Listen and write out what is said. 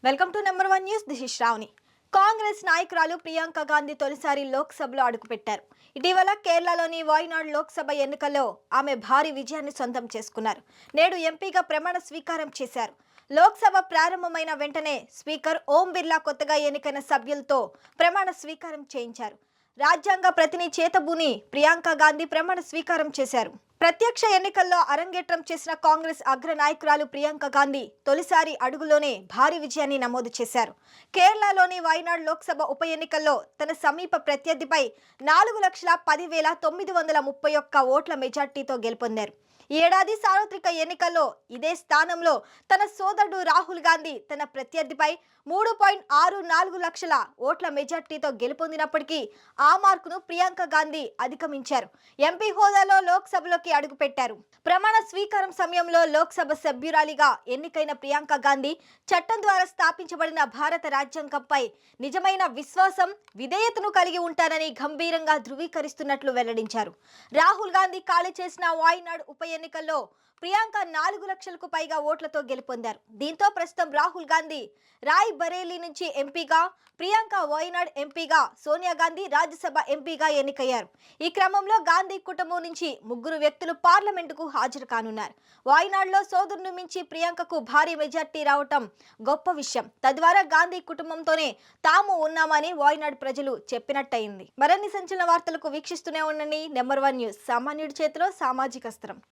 Welcome to number 1 news. This is Shravani. Congress నాయకురాలు ప్రియాంక గాంధీ తొలిసారి లోక్సభలో అడుగుపెట్టారు. ఇటీవల కేరళలోని వాయనాడ్ లోక్సభ ఎన్నికల్లో ఆమె భారీ విజయాన్ని సొంతం చేసుకున్నారు. నేడు ఎంపీగా ప్రమాణ స్వీకారం చేశారు. లోక్సభ ప్రారంభమైన వెంటనే స్పీకర్ ఓం బిర్లా కొత్తగా ఎన్నికైన సభ్యులతో ప్రమాణ స్వీకారం చేయించారు. రాజ్యాంగ ప్రతిని చేతబూని ప్రియాంక గాంధీ ప్రమాణ స్వీకారం చేశారు. ప్రత్యక్ష ఎన్నికల్లో అరంగేట్రం చేసిన కాంగ్రెస్ అగ్ర నాయకురాలు ప్రియాంక గాంధీ తొలిసారి అడుగులోనే భారీ విజయాన్ని నమోదు చేశారు. కేరళలోని వాయనాడ్ లోక్సభ ఉప ఎన్నికల్లో తన సమీప ప్రత్యర్థిపై 4,10,931 ఓట్ల మెజార్టీతో గెలుపొందారు. ఈ ఏడాది సార్వత్రిక ఎన్నికల్లో ఇదే స్థానంలో తన సోదరుడు రాహుల్ గాంధీ తన ప్రత్యర్థిపై 3.64 లక్షల ఓట్ల మెజార్టీతో గెలుపొందినప్పటికీ ఆ మార్కును ప్రియాంక గాంధీ అధిగమించారు. ఎంపీ హోదాలో లోక్సభలోకి అడుగుపెట్టారు. ప్రమాణ స్వీకారం సమయంలో లోక్సభ సభ్యురాలిగా ఎన్నికైన ప్రియాంక గాంధీ చట్టం ద్వారా స్థాపించబడిన భారత రాజ్యాంగంపై నిజమైన విశ్వాసం, విధేయతను కలిగి ఉంటారని గంభీరంగా ధృవీకరిస్తున్నట్లు వెల్లడించారు. రాహుల్ గాంధీ ఖాళీ చేసిన వాయనాడ్ ఉప ఎన్నికల్లో ప్రియాంక 4 లక్షలకు పైగా ఓట్లతో గెలుపొందారు. దీంతో ప్రస్తుతం రాహుల్ గాంధీ రాయ్ బరేలీ నుంచి ఎంపీగా, ప్రియాంక వాయనాడ్ ఎంపీగా, సోనియా గాంధీ రాజ్యసభ ఎంపీగా ఎన్నికయ్యారు. ఈ క్రమంలో గాంధీ కుటుంబం నుంచి 3 వ్యక్తులు పార్లమెంటుకు హాజరు కానున్నారు. వాయనాడ్లో సోదరును మించి ప్రియాంకకు భారీ మెజార్టీ రావటం గొప్ప విషయం. తద్వారా గాంధీ కుటుంబంతోనే తాము ఉన్నామని వాయనాడ్ ప్రజలు చెప్పినట్టయింది. మరిన్ని సంచలన వార్తలకు వీక్షిస్తూనే ఉండండి నెంబర్ 1 న్యూస్. సామాన్యుడి చేతిలో సామాజిక అస్త్రం.